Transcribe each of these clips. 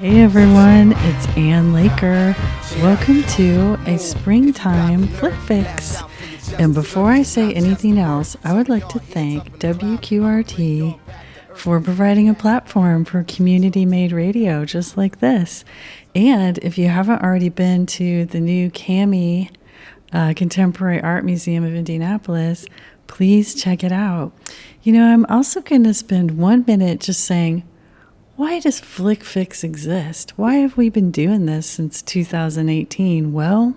Hey everyone, it's Ann Laker. Welcome to a springtime flick fix. And before I say anything else, I would like to thank WQRT for providing a platform for community-made radio just like this. And if you haven't already been to the new CAMI Contemporary Art Museum of Indianapolis, please check it out. You know, I'm also going to spend 1 minute just saying, why does Flick Fix exist? Why have we been doing this since 2018? Well,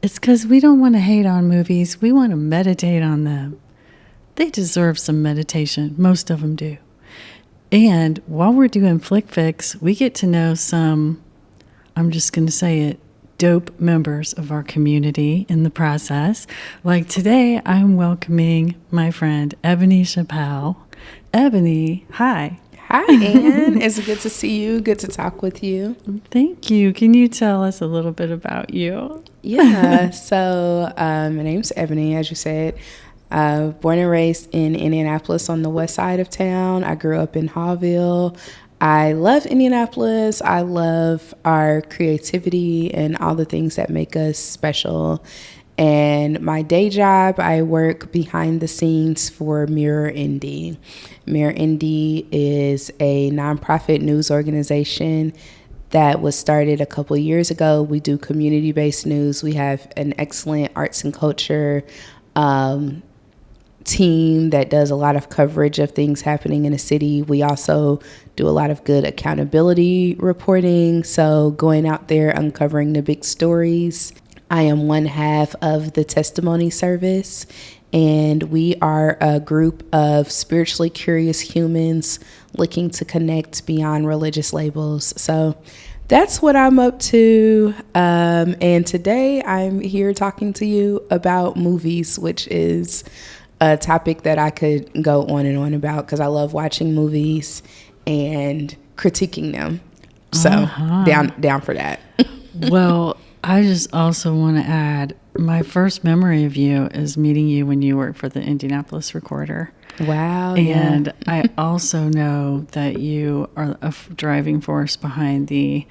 it's because we don't want to hate on movies. We want to meditate on them. They deserve some meditation. Most of them do. And while we're doing Flick Fix, we get to know some, I'm just going to say it, dope members of our community in the process. Like today, I'm welcoming my friend Ebony Chappel. Ebony, hi. Hi, Ann. It's good to see you. Good to talk with you. Thank you. Can you tell us a little bit about you? Yeah. So my name's Ebony, as you said. Born and raised in Indianapolis on the west side of town. I grew up in Hawville. I love Indianapolis. I love our creativity and all the things that make us special. And my day job, I work behind the scenes for Mirror Indy. Mirror Indy is a nonprofit news organization that was started a couple years ago. We do community-based news. We have an excellent arts and culture team that does a lot of coverage of things happening in the city. We also do a lot of good accountability reporting. So going out there, uncovering the big stories. I am one half of the testimony service, and we are a group of spiritually curious humans looking to connect beyond religious labels. So that's what I'm up to. And today I'm here talking to you about movies, which is a topic that I could go on and on about because I love watching movies and critiquing them. So down for that. Well, I just also want to add, my first memory of you is meeting you when you worked for the Indianapolis Recorder. Wow. And I also know that you are a driving force behind the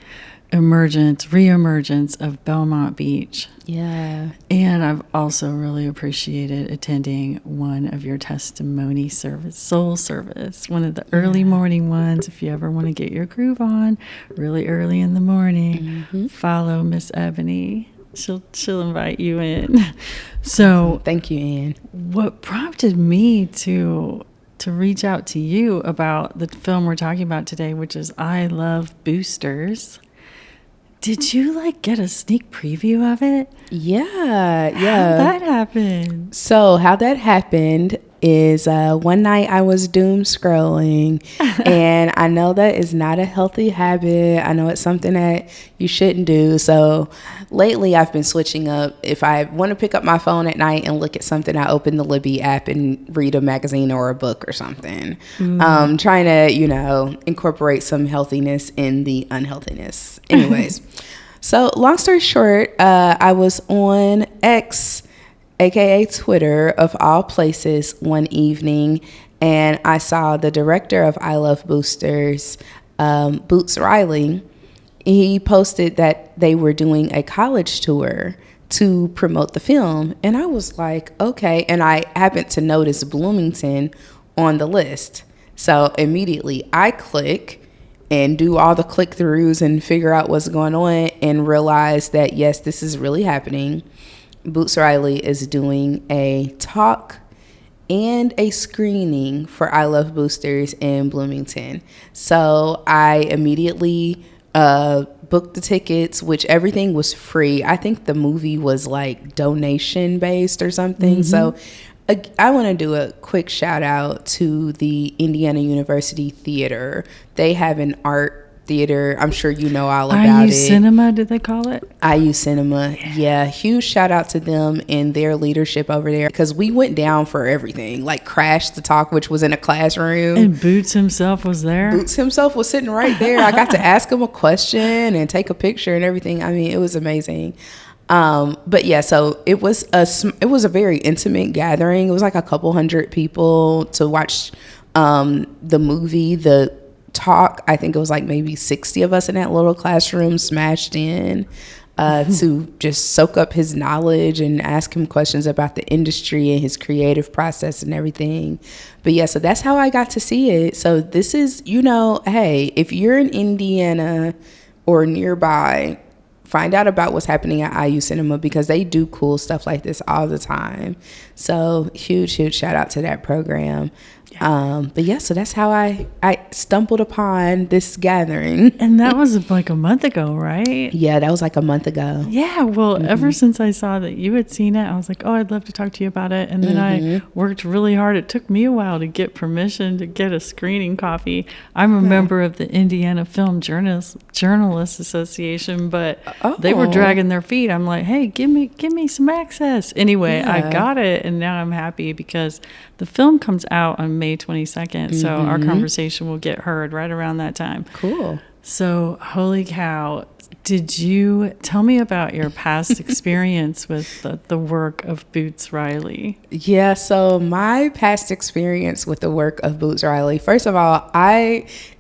reemergence of Belmont Beach. Yeah. And I've also really appreciated attending one of your testimony service, soul service, one of the early morning ones. If you ever want to get your groove on really early in the morning, follow Miss Ebony. She'll invite you in. So thank you, Ann. What prompted me to reach out to you about the film we're talking about today, which is I Love Boosters. Did you get a sneak preview of it? Yeah. How'd that happen? So how that happened is one night I was doom scrolling, and I know that is not a healthy habit. I know it's something that you shouldn't do. So lately I've been switching up. If I want to pick up my phone at night and look at something, I open the Libby app and read a magazine or a book or something. Trying to, incorporate some healthiness in the unhealthiness. Anyways, so long story short, I was on X, aka Twitter, of all places, one evening, and I saw the director of I Love Boosters, Boots Riley. He posted that they were doing a college tour to promote the film, and I was like, okay. And I happened to notice Bloomington on the list, so immediately I click and do all the click-throughs and figure out what's going on and realize that yes, this is really happening. Boots Riley is doing a talk and a screening for I Love Boosters in Bloomington. So I immediately booked the tickets, which everything was free. I think the movie was donation based or something. So I want to do a quick shout out to the Indiana University Theater. They have an art theater. I'm sure you know all about it. IU Cinema, did they call it? IU Cinema. Yeah. Huge shout out to them and their leadership over there, because we went down for everything. Crash the Talk, which was in a classroom. And Boots himself was there? Boots himself was sitting right there. I got to ask him a question and take a picture and everything. I mean, it was amazing. But yeah, so it was a very intimate gathering. It was a couple hundred people to watch the movie. The talk. I think it was like maybe 60 of us in that little classroom smashed in to just soak up his knowledge and ask him questions about the industry and his creative process and everything. But yeah, so that's how I got to see it. So this is, hey, if you're in Indiana or nearby, find out about what's happening at IU Cinema, because they do cool stuff like this all the time. So huge shout out to that program. But yeah, so that's how I stumbled upon this gathering. And that was like a month ago, right? Yeah, that was like a month ago. Yeah, well, ever since I saw that you had seen it, I was like, oh, I'd love to talk to you about it. And then I worked really hard. It took me a while to get permission to get a screening copy. I'm a member of the Indiana Film Journalists Association, but they were dragging their feet. I'm like, hey, give me some access. Anyway, I got it, and now I'm happy because the film comes out on May 22nd, so our conversation will get heard right around that time. Cool. So, holy cow. Did you tell me about your past experience with the work of Boots Riley? Yeah, so my past experience with the work of Boots Riley, first of all,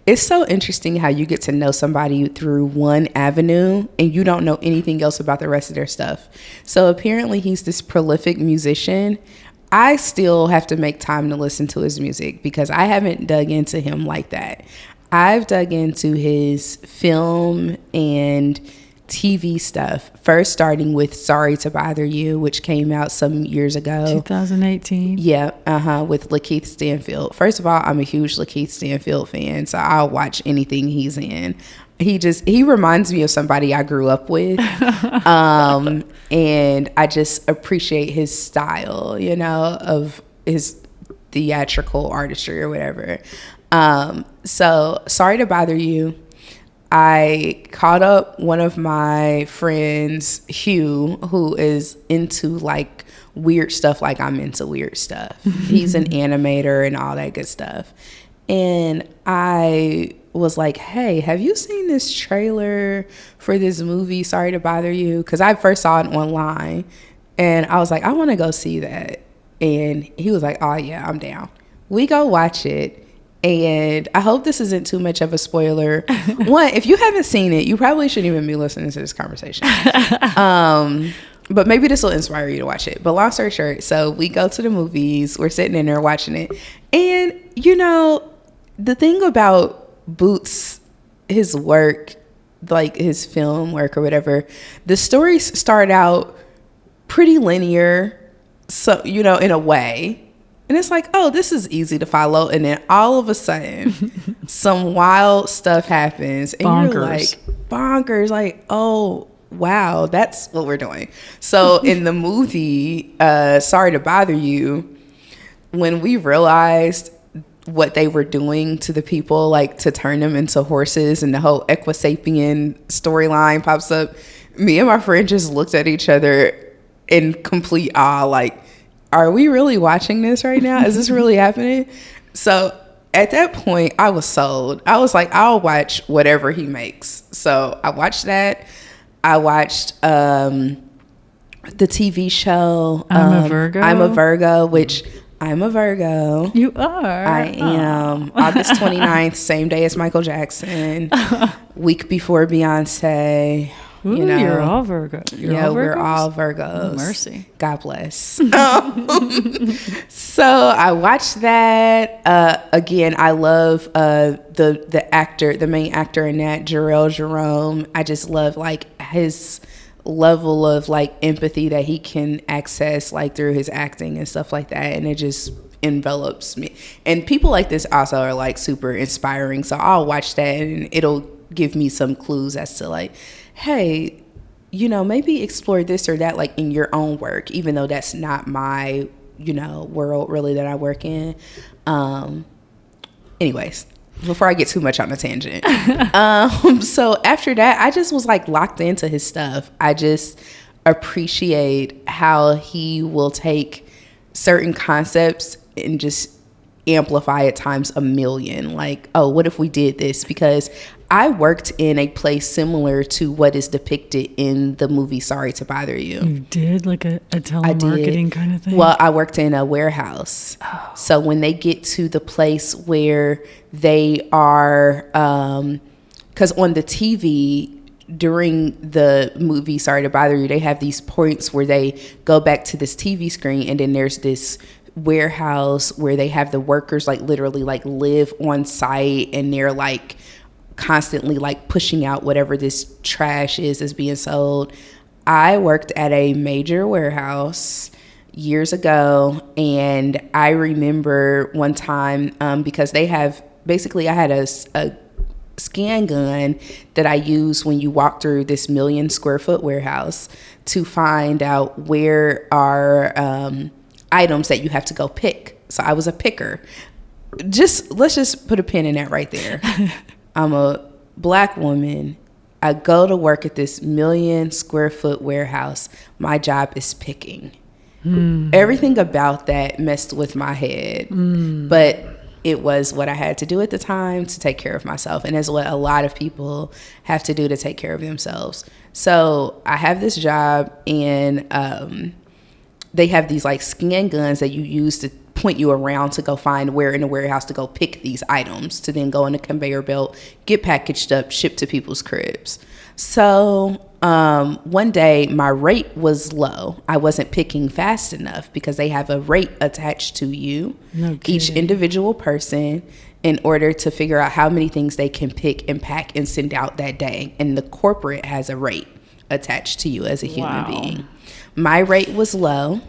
it's so interesting how you get to know somebody through one avenue and you don't know anything else about the rest of their stuff. So apparently he's this prolific musician. I still have to make time to listen to his music because I haven't dug into him like that. I've dug into his film and TV stuff, first starting with Sorry to Bother You, which came out some years ago. 2018. Yeah, with Lakeith Stanfield. First of all, I'm a huge Lakeith Stanfield fan, so I'll watch anything he's in. He reminds me of somebody I grew up with. And I just appreciate his style, of his theatrical artistry or whatever. So Sorry to Bother You, I called up one of my friends, Hugh, who is into like weird stuff like I'm into weird stuff. He's an animator and all that good stuff. And I was like, hey, have you seen this trailer for this movie, Sorry to Bother You? Because I first saw it online. And I was like, I want to go see that. And he was like, oh, yeah, I'm down. We go watch it. And I hope this isn't too much of a spoiler. One, if you haven't seen it, you probably shouldn't even be listening to this conversation. But maybe this will inspire you to watch it. But long story short, so we go to the movies. We're sitting in there watching it. And, the thing about Boots, his work, like his film work or whatever, the stories start out pretty linear, so, in a way. And it's like, oh, this is easy to follow. And then all of a sudden, some wild stuff happens. And bonkers. You're like, bonkers. Like, oh, wow, that's what we're doing. So in the movie, Sorry to Bother You, when we realized what they were doing to the people, like to turn them into horses, and the whole Equisapien storyline pops up, me and my friend just looked at each other in complete awe, like, are we really watching this right now? Is this really happening? So at that point, I was sold. I was like, I'll watch whatever he makes. So I watched that. I watched the TV show I'm a Virgo, which I'm a Virgo. You are. I am. August 29th, same day as Michael Jackson, week before Beyonce. Ooh, you're all Virgo. We're all Virgos. Oh, mercy. God bless. So I watched that. Again, I love the main actor in that, Jarrell Jerome. I just love like his level of like empathy that he can access like through his acting and stuff like that, and it just envelops me. And people like this also are like super inspiring, so I'll watch that and it'll give me some clues as to like, hey, maybe explore this or that like in your own work, even though that's not my world really that I work in. Anyways, before I get too much on a tangent. So after that, I just was like locked into his stuff. I just appreciate how he will take certain concepts and just amplify it times a million. Like, oh, what if we did this? Because I worked in a place similar to what is depicted in the movie Sorry to Bother You. You did, like a telemarketing kind of thing? Well, I worked in a warehouse. Oh. So when they get to the place where they are, because on the TV during the movie Sorry to Bother You, they have these points where they go back to this TV screen, and then there's this warehouse where they have the workers like literally like live on site, and they're like constantly like pushing out whatever this trash is being sold. I worked at a major warehouse years ago, and I remember one time because they have basically, I had a scan gun that I use when you walk through this 1 million square foot warehouse to find out where are items that you have to go pick. So I was a picker. Let's just put a pin in that right there. I'm a Black woman. I go to work at this 1 million square foot warehouse. My job is picking. Everything about that messed with my head. But it was what I had to do at the time to take care of myself. And it's what a lot of people have to do to take care of themselves. So I have this job, and they have these like scan guns that you use to point you around to go find where in the warehouse to go pick these items to then go in a conveyor belt, get packaged up, shipped to people's cribs. So one day my rate was low. I wasn't picking fast enough because they have a rate attached to you, each individual person, in order to figure out how many things they can pick and pack and send out that day. And the corporate has a rate attached to you as a human being. My rate was low.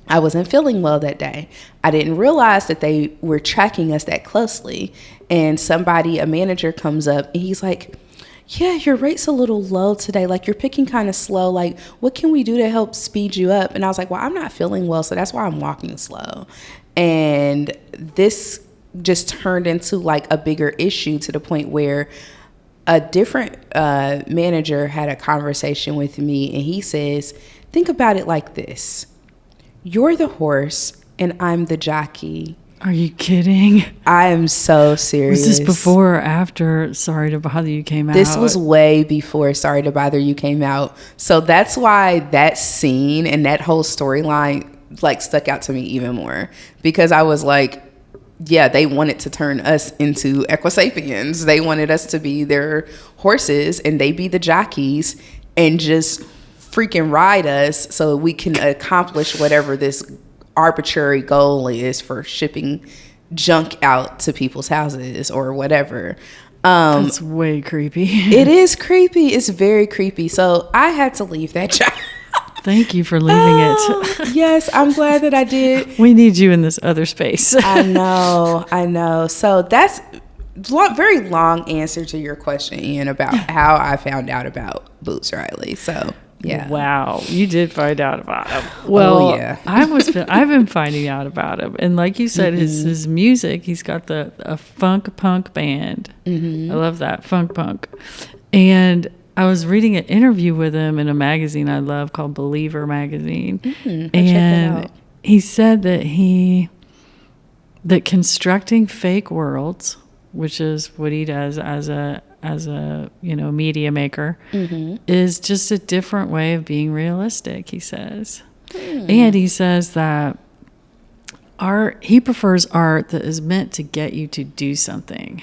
I wasn't feeling well that day. I didn't realize that they were tracking us that closely. And a manager comes up, and he's like, yeah, your rate's a little low today. Like, you're picking kind of slow. Like, what can we do to help speed you up? And I was like, well, I'm not feeling well, so that's why I'm walking slow. And this just turned into like a bigger issue to the point where a different manager had a conversation with me, and he says, think about it like this. You're the horse and I'm the jockey. Are you kidding? I am so serious. Was this before or after Sorry to Bother You came out? This was way before Sorry to Bother You came out. So that's why that scene and that whole storyline like stuck out to me even more, because I was like, yeah, they wanted to turn us into Equisapiens. They wanted us to be their horses and they be the jockeys and just freaking ride us so we can accomplish whatever this arbitrary goal is for shipping junk out to people's houses or whatever. That's way creepy. It is creepy. It's very creepy. So I had to leave that job. Thank you for leaving it. Yes, I'm glad that I did. We need you in this other space. I know. So that's very long answer to your question, Ian, about how I found out about Boots Riley. So yeah. Wow, you did find out about him. Well, yeah. I've been finding out about him, and like you said, his music. He's got a funk punk band. I love that funk punk, and I was reading an interview with him in a magazine I love called Believer magazine, and he said that constructing fake worlds, which is what he does as a media maker, is just a different way of being realistic, he says. And he says that he prefers art that is meant to get you to do something.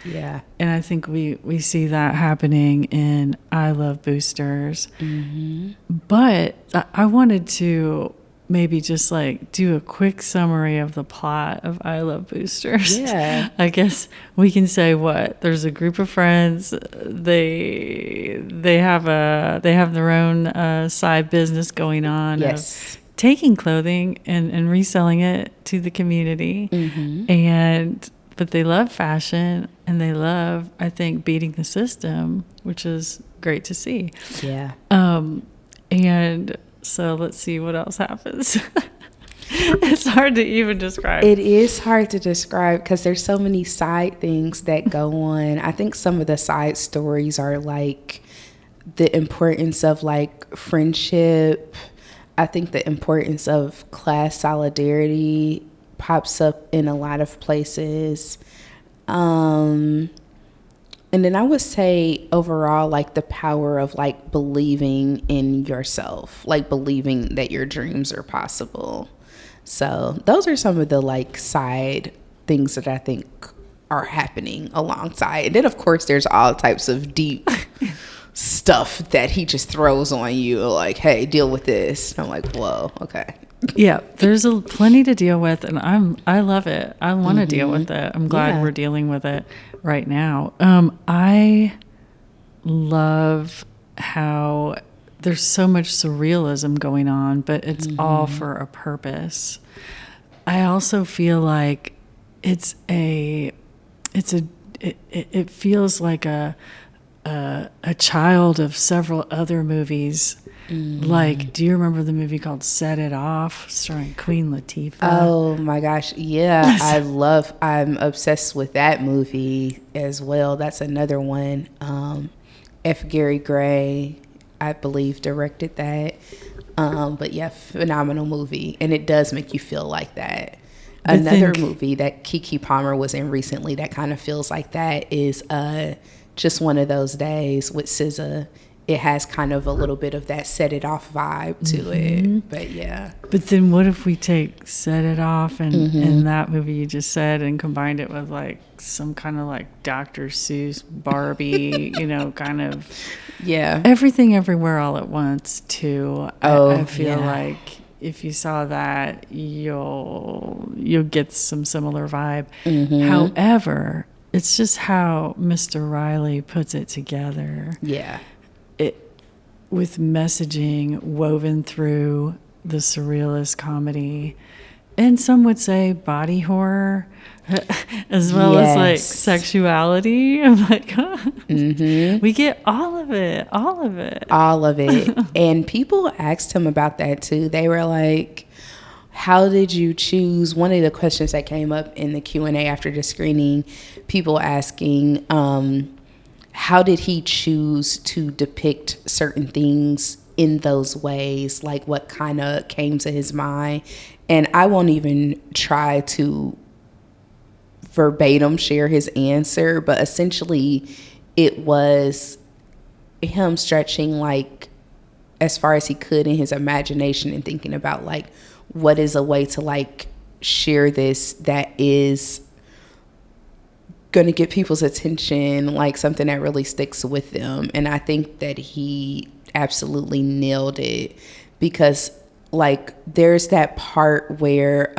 Yeah. And I think we see that happening in I Love Boosters. But I wanted to maybe just like do a quick summary of the plot of I Love Boosters. Yeah. I guess we can say what? There's a group of friends. They have their own side business going on. Yes. Of taking clothing and reselling it to the community. But they love fashion and they love, I think, beating the system, which is great to see. Yeah. And so let's see what else happens. It's hard to even describe. It is hard to describe because there's so many side things that go on. I think some of the side stories are like the importance of like friendship. I think the importance of class solidarity pops up in a lot of places. And then I would say overall, like the power of like believing in yourself, like believing that your dreams are possible. So those are some of the like side things that I think are happening alongside. And then of course there's all types of deep stuff that he just throws on you, like, hey, deal with this. I'm like, whoa, okay. Yeah, there's plenty to deal with, and I love it. I want to deal with it. I'm glad we're dealing with it right now. I love how there's so much surrealism going on, but it's all for a purpose. I also feel like it feels like a child of several other movies. Like, do you remember the movie called Set It Off, starring Queen Latifah? Oh my gosh, yeah. I'm obsessed with that movie as well. That's another one. F. Gary Gray, I believe, directed that. But yeah, phenomenal movie. And it does make you feel like that. Another movie that Keke Palmer was in recently that kind of feels like that is Just One of Those Days with SZA. It has kind of a little bit of that Set It Off vibe to it. But yeah. But then what if we take Set It Off and that movie you just said and combined it with like some kind of like Dr. Seuss, Barbie, kind of. Yeah. Everything Everywhere All at Once too. I feel like if you saw that, you'll get some similar vibe. However, it's just how Mr. Riley puts it together. Yeah. With messaging woven through the surrealist comedy, and some would say body horror, as well as like sexuality. I'm like, we get all of it. And people asked him about that too. They were like, how did you choose? One of the questions that came up in the Q&A after the screening, people asking, how did he choose to depict certain things in those ways? Like what kind of came to his mind? And I won't even try to verbatim share his answer, but essentially it was him stretching like as far as he could in his imagination and thinking about like what is a way to like share this that is going to get people's attention, like something that really sticks with them. And I think that he absolutely nailed it, because like there's that part where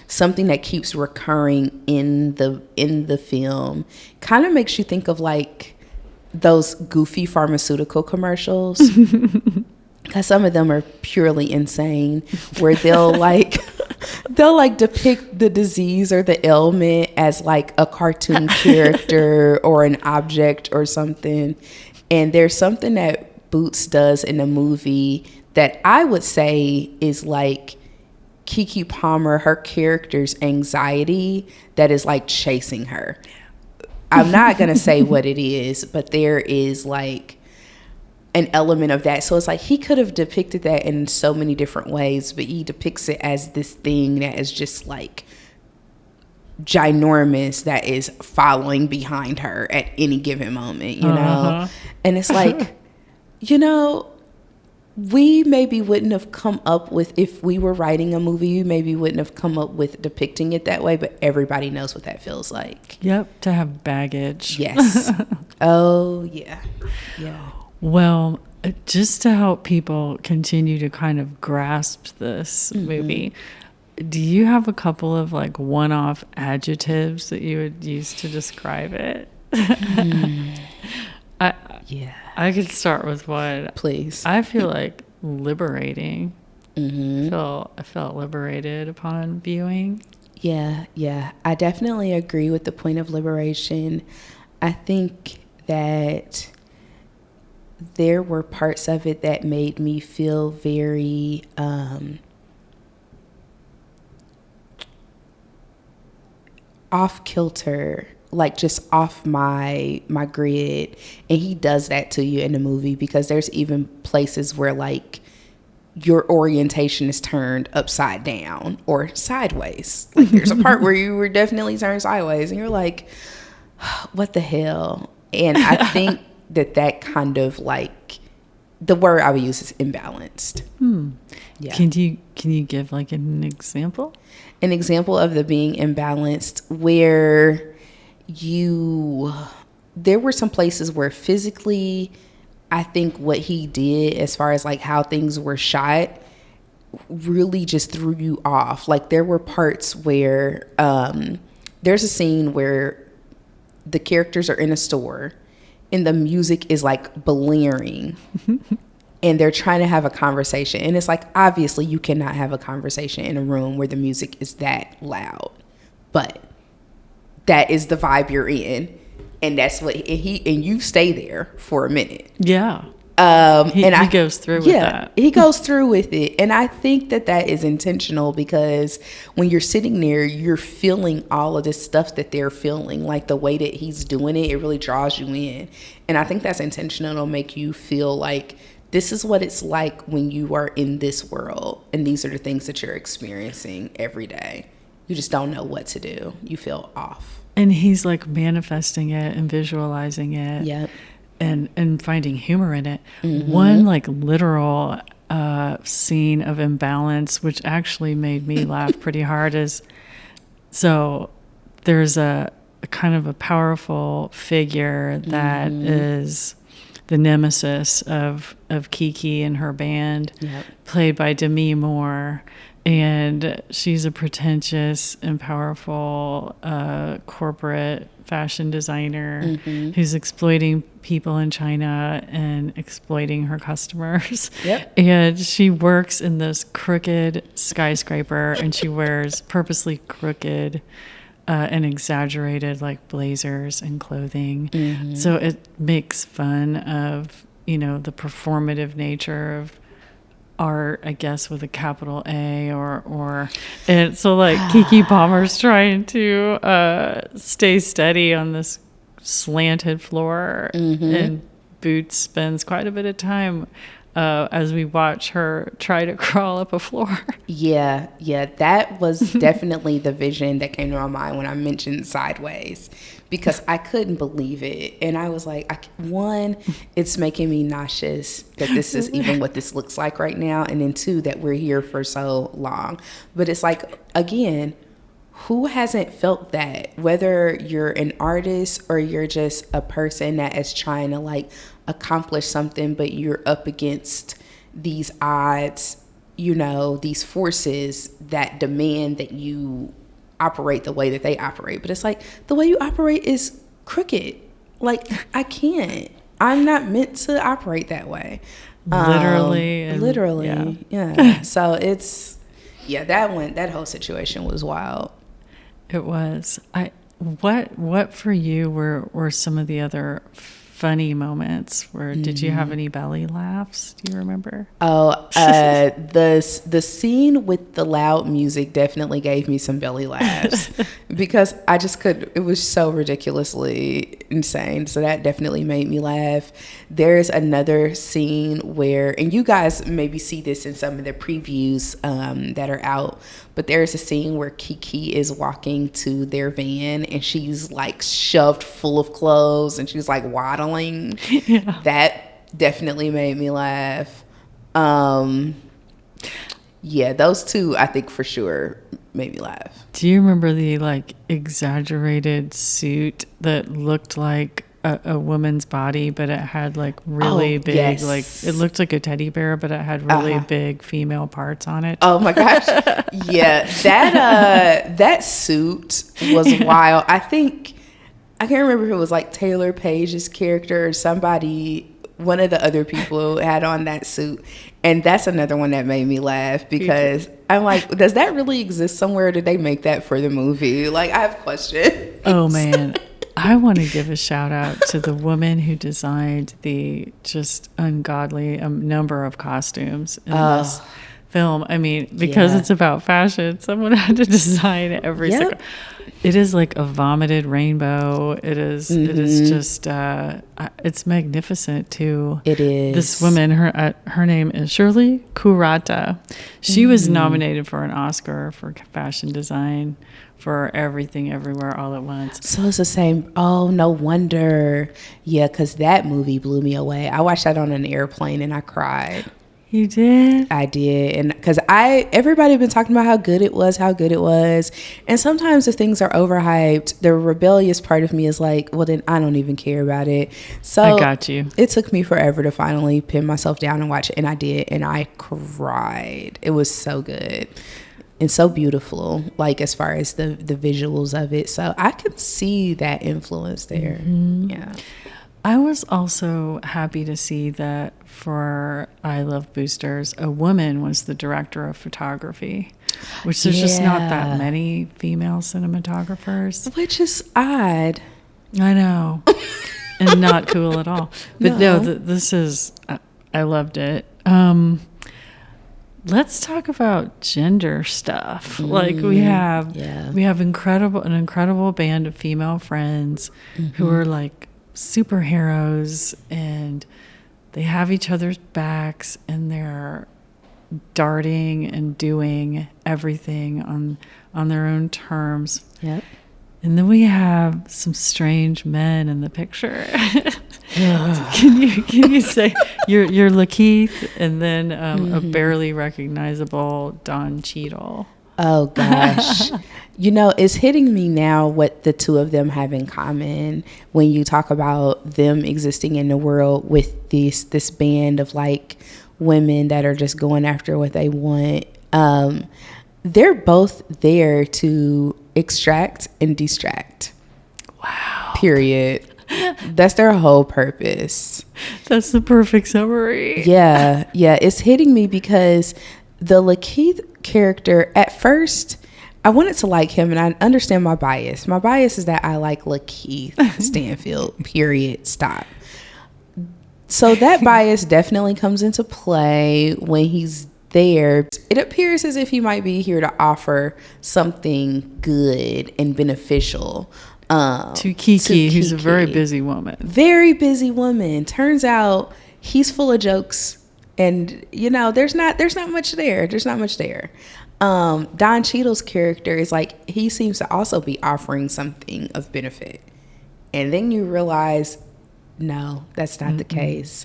something that keeps recurring in the film kind of makes you think of like those goofy pharmaceutical commercials. Because some of them are purely insane, where they'll depict the disease or the ailment as like a cartoon character or an object or something. And there's something that Boots does in the movie that I would say is like Keke Palmer, her character's anxiety that is like chasing her. I'm not going to say what it is, but there is like an element of that. So it's like he could have depicted that in so many different ways, but he depicts it as this thing that is just like ginormous, that is following behind her at any given moment, you know? And it's like, we maybe wouldn't have come up with, if we were writing a movie, we maybe wouldn't have come up with depicting it that way, but everybody knows what that feels like. Yep, to have baggage. Yes. Oh, yeah. Yeah. Well, just to help people continue to kind of grasp this movie, do you have a couple of like one-off adjectives that you would use to describe it? I could start with one. Please. I feel like liberating. I felt liberated upon viewing. Yeah. I definitely agree with the point of liberation. I think that there were parts of it that made me feel very off-kilter, like just off my grid. And he does that to you in the movie, because there's even places where like your orientation is turned upside down or sideways. Like there's a part where you were definitely turned sideways and you're like, what the hell? And I think that kind of like, the word I would use is imbalanced. Yeah. Can you give like an example? An example of the being imbalanced where there were some places where physically, I think what he did as far as like how things were shot really just threw you off. Like there were parts where there's a scene where the characters are in a store and the music is like blaring and they're trying to have a conversation. And it's like, obviously you cannot have a conversation in a room where the music is that loud, but that is the vibe you're in. And that's what and you stay there for a minute. Yeah. He goes through with that. He goes through with it. And I think that is intentional because when you're sitting there, you're feeling all of this stuff that they're feeling. Like the way that he's doing it, it really draws you in. And I think that's intentional to make you feel like this is what it's like when you are in this world. And these are the things that you're experiencing every day. You just don't know what to do. You feel off. And he's like manifesting it and visualizing it. Yep. And finding humor in it. One like literal scene of imbalance, which actually made me laugh pretty hard, is so there's a kind of a powerful figure that is the nemesis of Kiki and her band, played by Demi Moore. And she's a pretentious and powerful corporate fashion designer who's exploiting people in China and exploiting her customers. Yep. And she works in this crooked skyscraper, and she wears purposely crooked and exaggerated like blazers and clothing. So it makes fun of, the performative nature of art, I guess, with a capital A or and so like Kiki Palmer's trying to stay steady on this slanted floor, and Boots spends quite a bit of time as we watch her try to crawl up a floor. Yeah, that was definitely the vision that came to my mind when I mentioned Sideways, because I couldn't believe it. And I was like, one, it's making me nauseous that this is even what this looks like right now. And then two, that we're here for so long. But it's like, again, who hasn't felt that? Whether you're an artist or you're just a person that is trying to like accomplish something, but you're up against these odds, these forces that demand that you operate the way that they operate. But it's like, the way you operate is crooked. Like, I can't. I'm not meant to operate that way. Literally. Yeah. So it's, that whole situation was wild. It was. What for you were some of the other funny moments? Did you have any belly laughs? Do you remember? The scene with the loud music definitely gave me some belly laughs because I just could. It was so ridiculously insane. So that definitely made me laugh. There's another scene where, and you guys maybe see this in some of the previews that are out, but there's a scene where Kiki is walking to their van and she's like shoved full of clothes and she's like waddling. Yeah. That definitely made me laugh. Those two I think for sure made me laugh. Do you remember the like exaggerated suit that looked like a woman's body, but it had like really big, yes. like it looked like a teddy bear, but it had really big female parts on it? Oh my gosh. Yeah, that suit was wild. I can't remember if it was like Taylor Page's character or somebody, one of the other people had on that suit. And that's another one that made me laugh because I'm like, does that really exist somewhere? Did they make that for the movie? Like, I have questions. Oh man. I want to give a shout out to the woman who designed the just ungodly number of costumes in film. I mean, because it's about fashion, someone had to design every single. It is like a vomited rainbow. It is just it's magnificent too. It is. This woman, her name is Shirley Kurata. She was nominated for an Oscar for fashion design for Everything Everywhere All at Once. So it's the same. Oh, no wonder. Yeah, because that movie blew me away. I watched that on an airplane and I cried. You did? I did. And because everybody been talking about how good it was. And sometimes if things are overhyped, the rebellious part of me is like, well, then I don't even care about it. So I got you. It took me forever to finally pin myself down and watch it. And I did. And I cried. It was so good and so beautiful, like as far as the visuals of it. So I could see that influence there. Mm-hmm. Yeah. I was also happy to see that for I Love Boosters, a woman was the director of photography, which there's just not that many female cinematographers. Which is odd. I know. And not cool at all. But no this is, I loved it. Let's talk about gender stuff. Like we have an incredible band of female friends who are like superheroes, and they have each other's backs, and they're darting and doing everything on their own terms. Yep. And then we have some strange men in the picture. Can you say you're Lakeith, and then a barely recognizable Don Cheadle? Oh gosh. It's hitting me now what the two of them have in common when you talk about them existing in the world with this band of like women that are just going after what they want. They're both there to extract and distract. Wow. Period. That's their whole purpose. That's the perfect summary. Yeah. It's hitting me because the Lakeith character, at first, I wanted to like him, and I understand my bias. My bias is that I like Lakeith Stanfield, period, stop. So that bias definitely comes into play when he's there. It appears as if he might be here to offer something good and beneficial to Kiki, who's a very busy woman. Very busy woman. Turns out he's full of jokes, and there's not much there. There's not much there. Don Cheadle's character is like, he seems to also be offering something of benefit, and then you realize, no, that's not the case.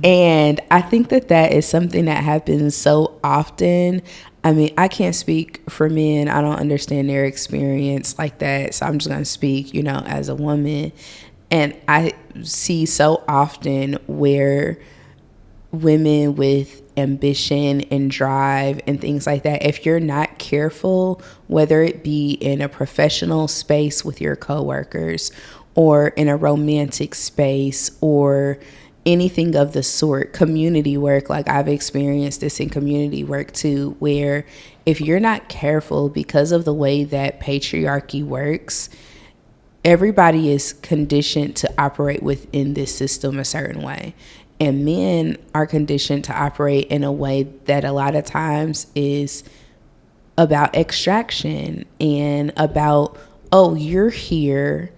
And I think that is something that happens so often. I mean, I can't speak for men. I don't understand their experience like that. So I'm just going to speak, as a woman. And I see so often where women with ambition and drive and things like that, if you're not careful, whether it be in a professional space with your coworkers or in a romantic space or anything of the sort, community work, like I've experienced this in community work too, where if you're not careful, because of the way that patriarchy works, everybody is conditioned to operate within this system a certain way. And men are conditioned to operate in a way that a lot of times is about extraction and about, oh, you're here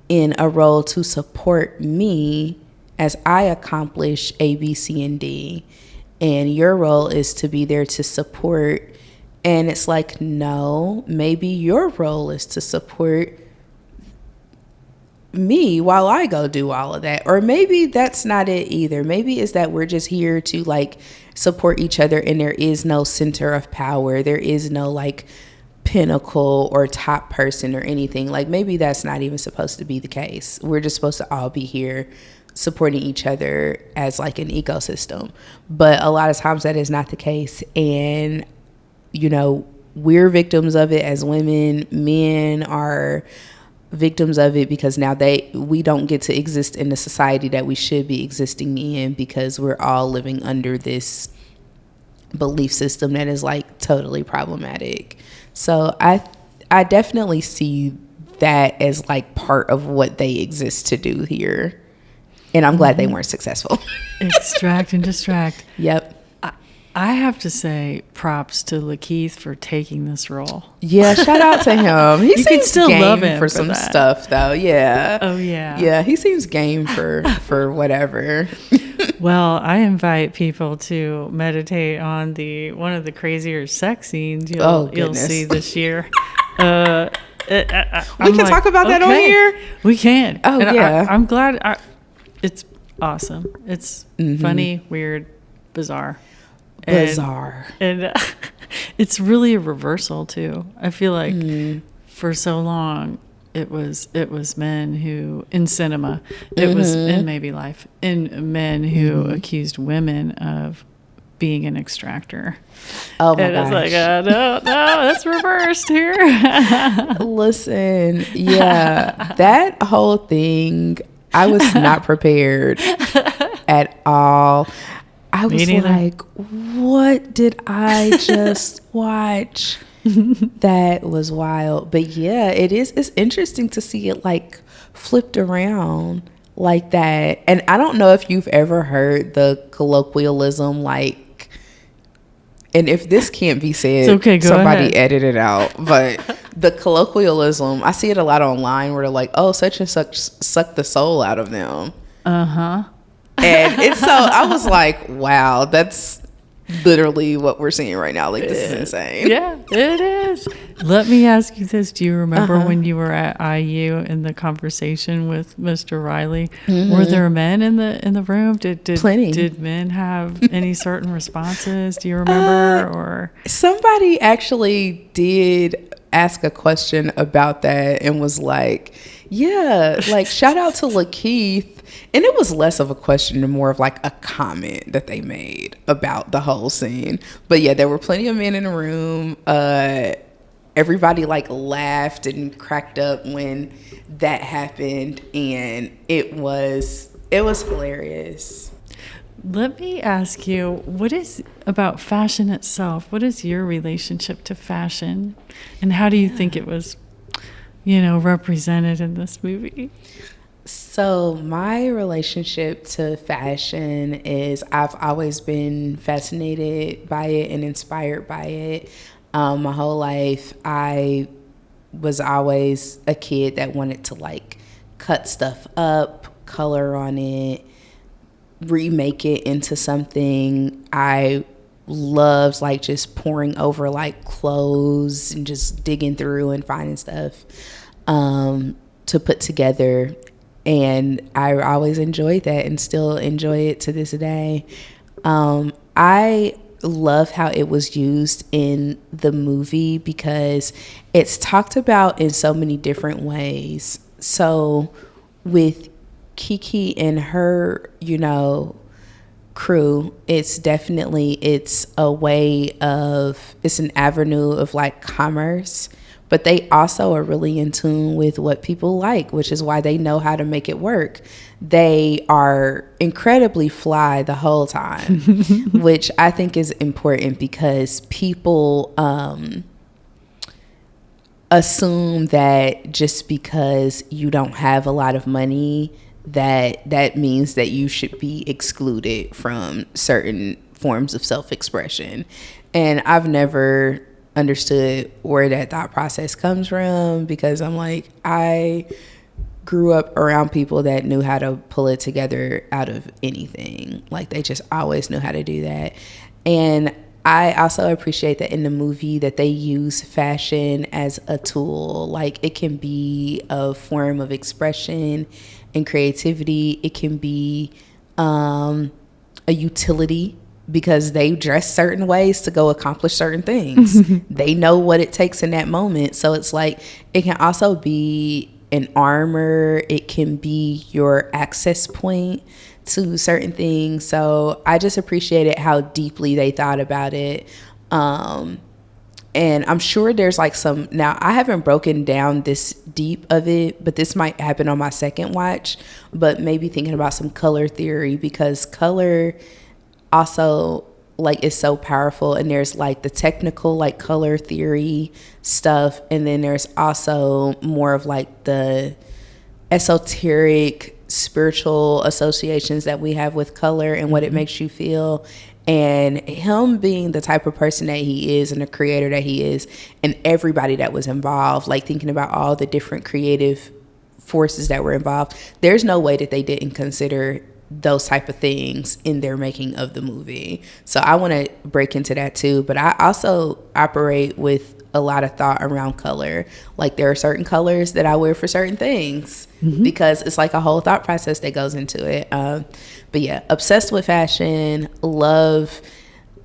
in a role to support me as I accomplish A, B, C, and D. And your role is to be there to support. And it's like, no, maybe your role is to support me while I go do all of that. Or maybe that's not it either. Maybe it's that we're just here to like support each other, and there is no center of power. There is no like pinnacle or top person or anything. Like maybe that's not even supposed to be the case. We're just supposed to all be here supporting each other as like an ecosystem. But a lot of times that is not the case. And we're victims of it as women. Men are victims of it because now we don't get to exist in the society that we should be existing in, because we're all living under this belief system that is like totally problematic. So I definitely see that as like part of what they exist to do here, and I'm glad they weren't successful. Extract and distract. Yep. I have to say props to Lakeith for taking this role. Yeah, shout out to him. He You can seems still game love him for for some that. stuff, though. Yeah. Oh, yeah. Yeah, he seems game for whatever. Well, I invite people to meditate on one of the crazier sex scenes you'll see this year. We can talk about that on here. We can. Oh, and yeah. I'm glad. It's awesome. It's funny, weird, bizarre. And it's really a reversal too. I feel like for so long it was men who in cinema, it was in maybe life, in men who accused women of being an extractor. Oh my and gosh. It's like no, it's reversed here. Listen, yeah, that whole thing, I was not prepared at all. I was like, what did I just watch? That was wild. But yeah, it's interesting to see it like flipped around like that. And I don't know if you've ever heard the colloquialism, like, and if this can't be said, okay, somebody ahead. edit it out. But the colloquialism, I see it a lot online where they're like, oh, such and such suck the soul out of them. And it's so, I was like, wow, that's literally what we're seeing right now. Like, this is insane. Yeah, it is. Let me ask you this. Do you remember when you were at IU in the conversation with Mr. Riley? Were there men in the room? Did Plenty. Did men have any certain responses? Do you remember? Or somebody actually did ask a question about that and was like, yeah, like, shout out to Lakeith. And it was less of a question and more of like a comment that they made about the whole scene. But yeah, there were plenty of men in the room. Everybody like laughed and cracked up when that happened. And it was hilarious. let me ask you, what is about fashion itself? What is your relationship to fashion? And how do you think it was, represented in this movie? So my relationship to fashion is I've always been fascinated by it and inspired by it. My whole life, I was always a kid that wanted to like cut stuff up, color on it, remake it into something. I loved like just pouring over like clothes and just digging through and finding stuff to put together. And I always enjoyed that and still enjoy it to this day. I love how it was used in the movie because it's talked about in so many different ways. So with Kiki and her, crew, it's a way of, it's an avenue of like commerce. But they also are really in tune with what people like, which is why they know how to make it work. They are incredibly fly the whole time, which I think is important because people assume that just because you don't have a lot of money, that means that you should be excluded from certain forms of self-expression. And I've never understood where that thought process comes from because I'm like, I grew up around people that knew how to pull it together out of anything. Like they just always knew how to do that. And I also appreciate that in the movie that they use fashion as a tool. Like it can be a form of expression and creativity. It can be a utility because they dress certain ways to go accomplish certain things. They know what it takes in that moment. So it's like, it can also be an armor. It can be your access point to certain things. So I just appreciated how deeply they thought about it. And I'm sure there's like now I haven't broken down this deep of it, but this might happen on my second watch, but maybe thinking about some color theory because color also like is so powerful. And there's like the technical like color theory stuff, and then there's also more of like the esoteric spiritual associations that we have with color and what it makes you feel. And him being the type of person that he is and the creator that he is, and everybody that was involved, like thinking about all the different creative forces that were involved, there's no way that they didn't consider those type of things in their making of the movie. So I want to break into that too, but I also operate with a lot of thought around color. Like there are certain colors that I wear for certain things because it's like a whole thought process that goes into it. But yeah, obsessed with fashion, love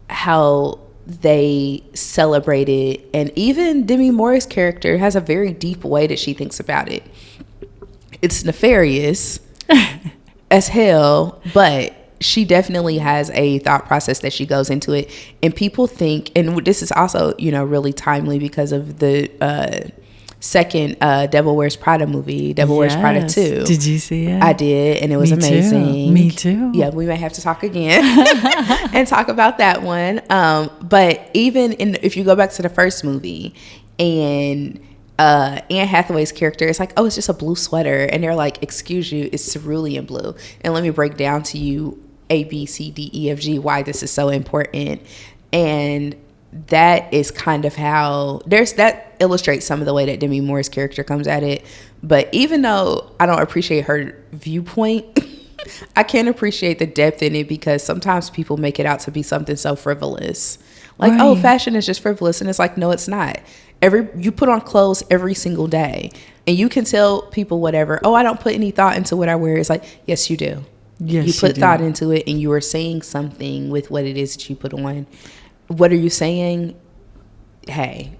how they celebrate it. And even Demi Moore's character has a very deep way that she thinks about it. It's nefarious as hell, but she definitely has a thought process that she goes into it. And people think, and this is also, you know, really timely because of the second Devil Wears Prada movie, Devil Wears Prada 2. Did you see it? I did, and it was amazing. Me too. Yeah, we may have to talk again and talk about that one. But even if you go back to the first movie, and Anne Hathaway's character is like, oh, it's just a blue sweater, and they're like, excuse you, it's cerulean blue, and let me break down to you A, B, C, D, E, F, G why this is so important. And that is kind of how that illustrates some of the way that Demi Moore's character comes at it. But even though I don't appreciate her viewpoint, I can appreciate the depth in it, because sometimes people make it out to be something so frivolous, like, right, oh, fashion is just frivolous, and it's like, no, it's not. You put on clothes every single day, and you can tell people whatever, oh, I don't put any thought into what I wear. It's like, yes, you do. Yes, you put thought into it, and you are saying something with what it is that you put on. What are you saying? Hey,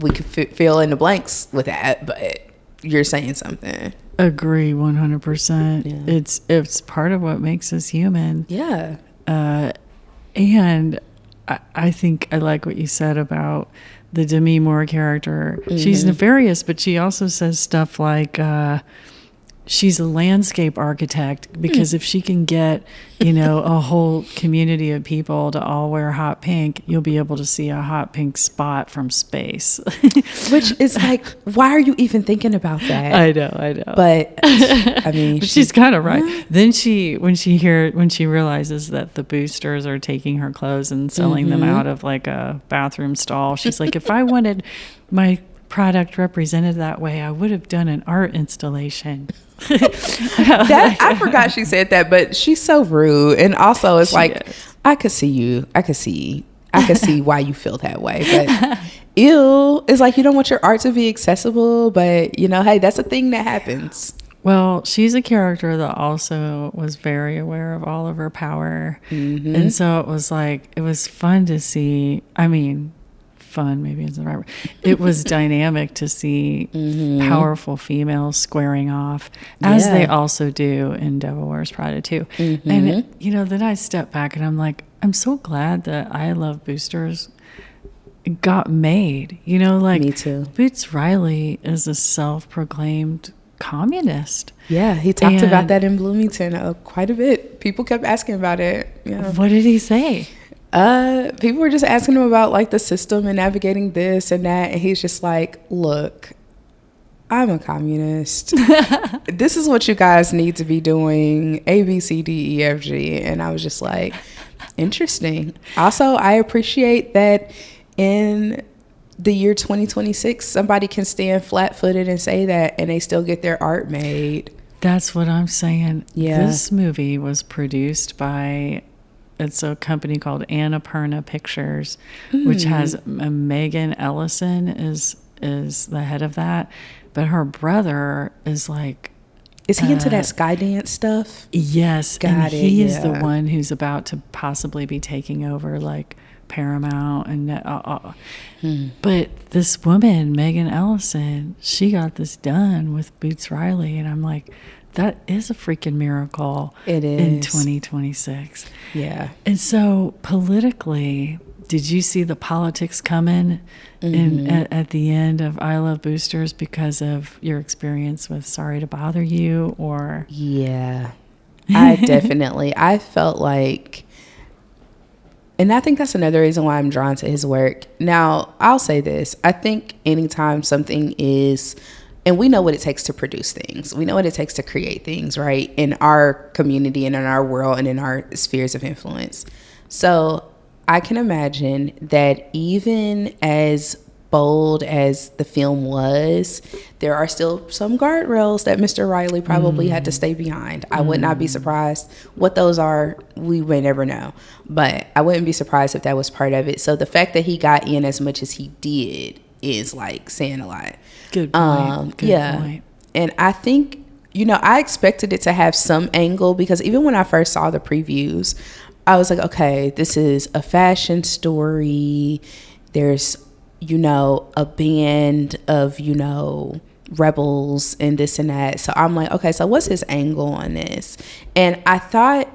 we could fill in the blanks with that, but you're saying something. Agree 100%. Yeah. It's part of what makes us human. Yeah. And I think I like what you said about the Demi Moore character. She's nefarious, but she also says stuff like she's a landscape architect, because if she can get, you know, a whole community of people to all wear hot pink, you'll be able to see a hot pink spot from space. Which is like, why are you even thinking about that? I know. But I mean, but she's kind of right. Then when she realizes that the boosters are taking her clothes and selling them out of like a bathroom stall, she's like, if I wanted my product represented that way, I would have done an art installation. I forgot she said that, but she's so rude. And also it's like, I could see why you feel that way, but ew, it's like, you don't want your art to be accessible, but you know, hey, that's a thing that happens. Well, she's a character that also was very aware of all of her power. And so it was like, it was fun to see. I mean, fun maybe isn't the right word. It was dynamic to see powerful females squaring off, as they also do in Devil Wears Prada 2. And you know, then I step back and I'm like, I'm so glad that I Love Boosters got made. You know, like, me too. Boots Riley is a self-proclaimed communist. Yeah, he talked about that in Bloomington quite a bit. People kept asking about it. Yeah. What did he say? People were just asking him about like the system and navigating this and that, and he's just like, look, I'm a communist. This is what you guys need to be doing, A, B, C, D, E, F, G. And I was just like, interesting. Also, I appreciate that in the year 2026, somebody can stand flat-footed and say that, and they still get their art made. That's what I'm saying. Yeah. This movie was produced by, it's a company called Annapurna Pictures, which has Megan Ellison is the head of that, but her brother is like, is he into that Skydance stuff? Yes, he is the one who's about to possibly be taking over like Paramount and but this woman, Megan Ellison, she got this done with Boots Riley, and I'm like, that is a freaking miracle. It is. In 2026. Yeah. And so politically, did you see the politics coming at the end of I Love Boosters because of your experience with Sorry to Bother You? Or yeah, I felt like, and I think that's another reason why I'm drawn to his work. Now, I'll say this. I think anytime something is and we know what it takes to produce things. We know what it takes to create things, right? In our community and in our world and in our spheres of influence. So I can imagine that even as bold as the film was, there are still some guardrails that Mr. Riley probably had to stay behind. I would not be surprised. What those are, we may never know. But I wouldn't be surprised if that was part of it. So the fact that he got in as much as he did is like saying a lot. Good point. Good point. And I think, you know, I expected it to have some angle, because even when I first saw the previews, I was like, okay, this is a fashion story. There's, you know, a band of, you know, rebels and this and that. So I'm like, okay, so what's his angle on this? And I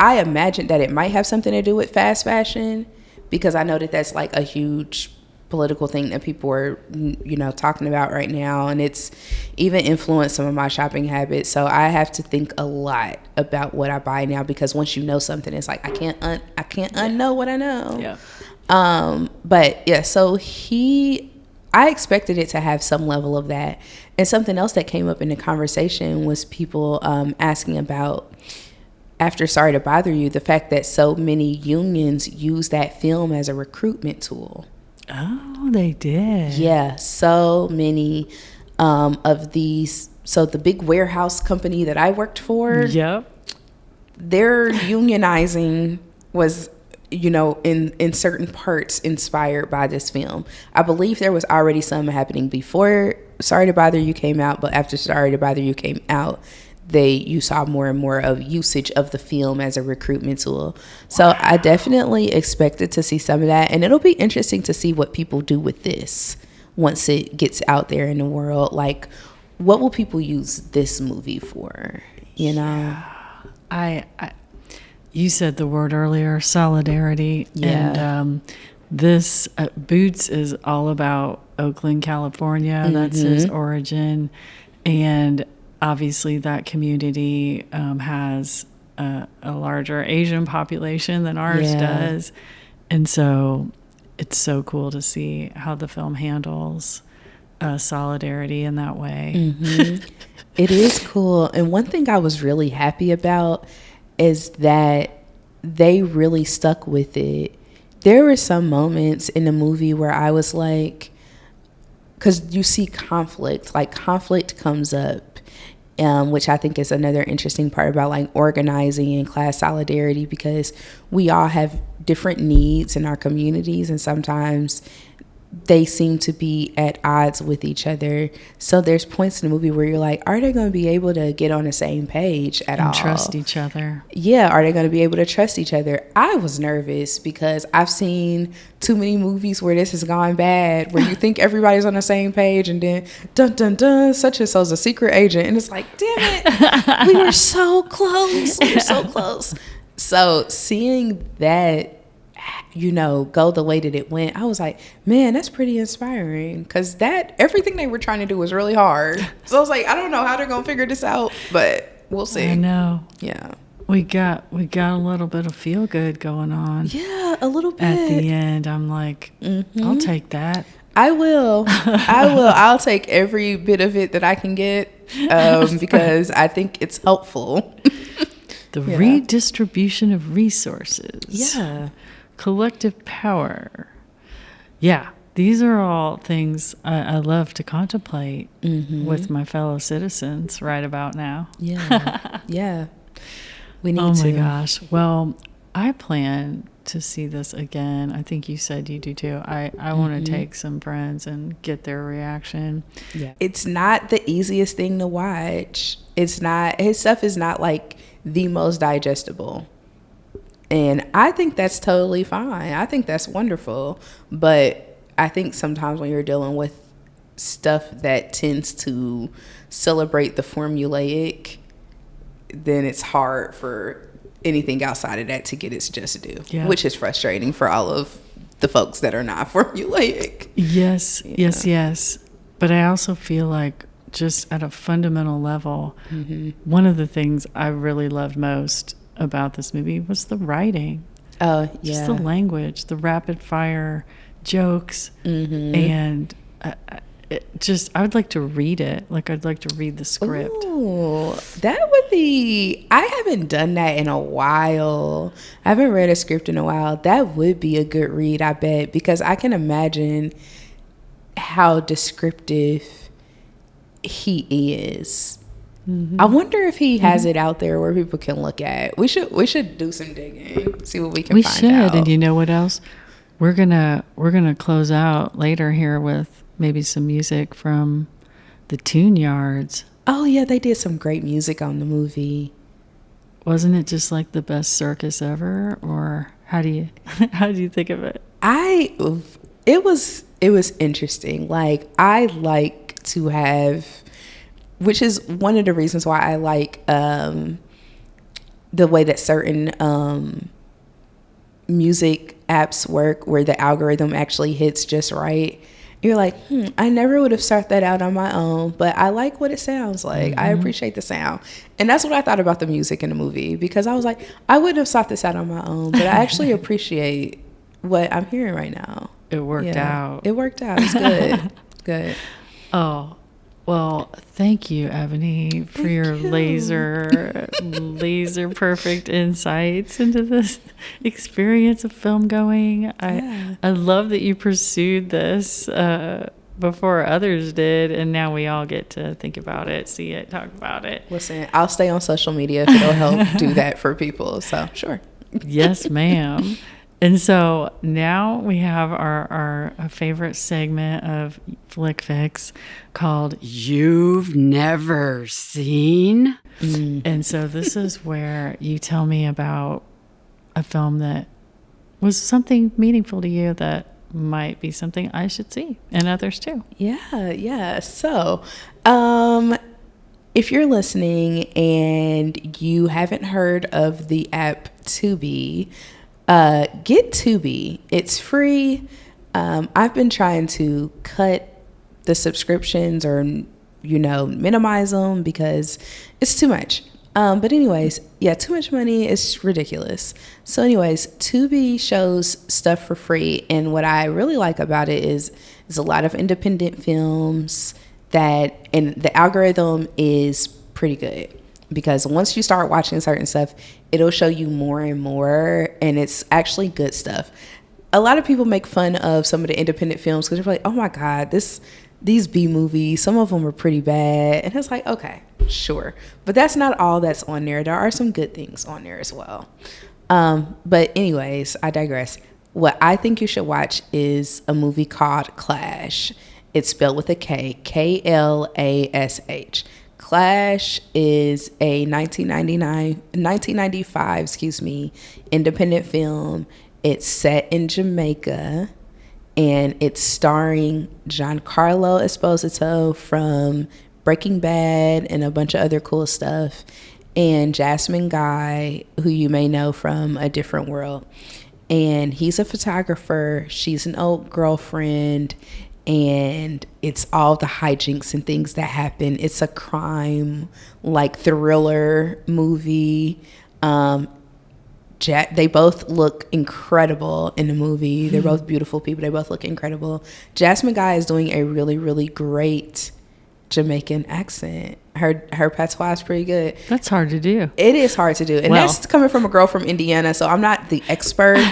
imagined that it might have something to do with fast fashion, because I know that that's like a huge political thing that people are, you know, talking about right now, and it's even influenced some of my shopping habits. So I have to think a lot about what I buy now, because once you know something, it's like I can't unknow what I know. Yeah. But yeah, so I expected it to have some level of that. And something else that came up in the conversation was people asking about, after Sorry to Bother You, the fact that so many unions use that film as a recruitment tool. Oh, they did. Yeah, so many of these. So the big warehouse company that I worked for, yep, their unionizing was, you know, in certain parts inspired by this film. I believe there was already some happening before Sorry to Bother You came out, but after Sorry to Bother You came out, you saw more and more of usage of the film as a recruitment tool. So wow. I definitely expected to see some of that, and it'll be interesting to see what people do with this once it gets out there in the world. Like, what will people use this movie for? You know, I you said the word earlier, solidarity. Yeah. And this Boots is all about Oakland, California. Mm-hmm. That's his origin, and obviously that community has a larger Asian population than ours does. And so it's so cool to see how the film handles solidarity in that way. Mm-hmm. It is cool. And one thing I was really happy about is that they really stuck with it. There were some moments in the movie where I was like, because you see conflict, like conflict comes up. Which I think is another interesting part about like organizing and class solidarity, because we all have different needs in our communities, and sometimes they seem to be at odds with each other. So there's points in the movie where you're like, are they going to be able to get on the same page at all? And trust each other. Yeah, are they going to be able to trust each other? I was nervous because I've seen too many movies where this has gone bad, where you think everybody's on the same page, and then dun dun dun, such and so's a secret agent, and it's like, damn it, we were so close. We were so close. So seeing that, you know, go the way that it went, I was like, man, that's pretty inspiring, because everything they were trying to do was really hard. So I was like, I don't know how they're gonna figure this out, but we'll see. I know. Yeah, we got a little bit of feel good going on. Yeah, a little bit at the end. I'm like, I'll take that. I will. I'll take every bit of it that I can get, because I think it's helpful. The redistribution of resources. Yeah. Collective power. Yeah, these are all things I love to contemplate with my fellow citizens right about now. Yeah, yeah. We need to. Oh my gosh. Well, I plan to see this again. I think you said you do too. I want to take some friends and get their reaction. Yeah. It's not the easiest thing to watch. It's not, his stuff is not like the most digestible. And I think that's totally fine. I think that's wonderful. But I think sometimes when you're dealing with stuff that tends to celebrate the formulaic, then it's hard for anything outside of that to get its just due, which is frustrating for all of the folks that are not formulaic. Yes, yes. But I also feel like just at a fundamental level, one of the things I really loved most about this movie was the writing. Oh, yeah. Just the language, the rapid fire jokes. And I would like to read it. Like, I'd like to read the script. Ooh, that would be, I haven't done that in a while. I haven't read a script in a while. That would be a good read, I bet, because I can imagine how descriptive he is. Mm-hmm. I wonder if he has it out there where people can look at. We should do some digging, see what we can find out. We should. And you know what else? We're gonna close out later here with maybe some music from the Tune Yards. Oh yeah, they did some great music on the movie. Wasn't it just like the best circus ever? Or how do you think of it? It was interesting. Like, I like to have, which is one of the reasons why I like the way that certain music apps work, where the algorithm actually hits just right. You're like, I never would have sought that out on my own, but I like what it sounds like. Mm-hmm. I appreciate the sound. And that's what I thought about the music in the movie, because I was like, I wouldn't have sought this out on my own, but I actually appreciate what I'm hearing right now. It worked out. It worked out. It's good. Good. Oh, well, thank you, Ebony, for your laser perfect insights into this experience of film going. I love that you pursued this before others did, and now we all get to think about it, see it, talk about it. Listen, I'll stay on social media if it'll help do that for people, so sure. Yes, ma'am. And so now we have our favorite segment of Flick Fix called You've Never Seen. And so this is where you tell me about a film that was something meaningful to you that might be something I should see, and others too. Yeah. So, if you're listening and you haven't heard of the app Tubi, get Tubi. It's free. I've been trying to cut the subscriptions or, minimize them because it's too much. But anyways, too much money is ridiculous. So anyways, Tubi shows stuff for free. And what I really like about it is a lot of independent films and the algorithm is pretty good. Because once you start watching certain stuff, it'll show you more and more, and it's actually good stuff. A lot of people make fun of some of the independent films because they're like, oh my God, these B movies, some of them are pretty bad. And it's like, okay, sure. But that's not all that's on there. There are some good things on there as well. But anyways, I digress. What I think you should watch is a movie called Clash. It's spelled with a K, Klash. Clash is a 1995, independent film. It's set in Jamaica, and it's starring Giancarlo Esposito from Breaking Bad and a bunch of other cool stuff, and Jasmine Guy, who you may know from A Different World. And he's a photographer. She's an old girlfriend. And it's all the hijinks and things that happen. It's a crime, like, thriller movie. They both look incredible in the movie. They're both beautiful people. They both look incredible. Jasmine Guy is doing a really, really great Jamaican accent. Her patois is pretty good. That's hard to do. It is hard to do. And that's coming from a girl from Indiana, so I'm not the expert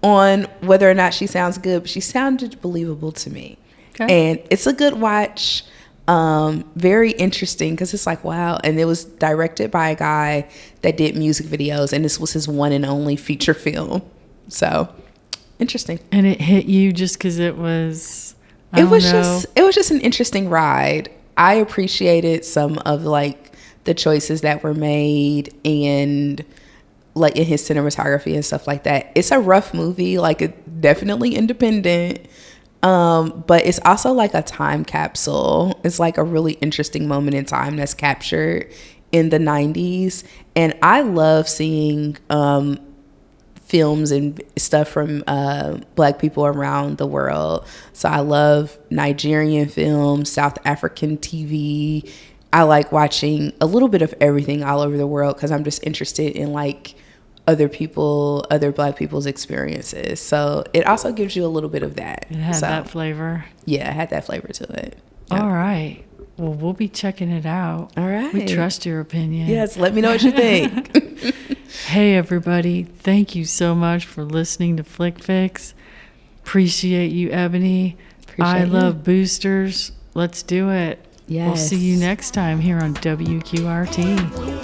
on whether or not she sounds good, but she sounded believable to me. Okay. And it's a good watch. Very interesting because it's like, wow. And it was directed by a guy that did music videos, and this was his one and only feature film. So interesting. And it hit you just because it was just an interesting ride. I appreciated some of like the choices that were made and like in his cinematography and stuff like that. It's a rough movie, like definitely independent. But it's also like a time capsule. It's like a really interesting moment in time that's captured in the 90s. And I love seeing films and stuff from Black people around the world. So I love Nigerian films, South African TV. I like watching a little bit of everything all over the world because I'm just interested in like other Black people's experiences. So it also gives you a little bit of that. It had that flavor. Yeah, it had that flavor to it. Yep. All right. Well, we'll be checking it out. All right. We trust your opinion. Yes, let me know what you think. Hey, everybody. Thank you so much for listening to Flick Fix. Appreciate you, Ebony. I love boosters. Let's do it. Yes. We'll see you next time here on WQRT.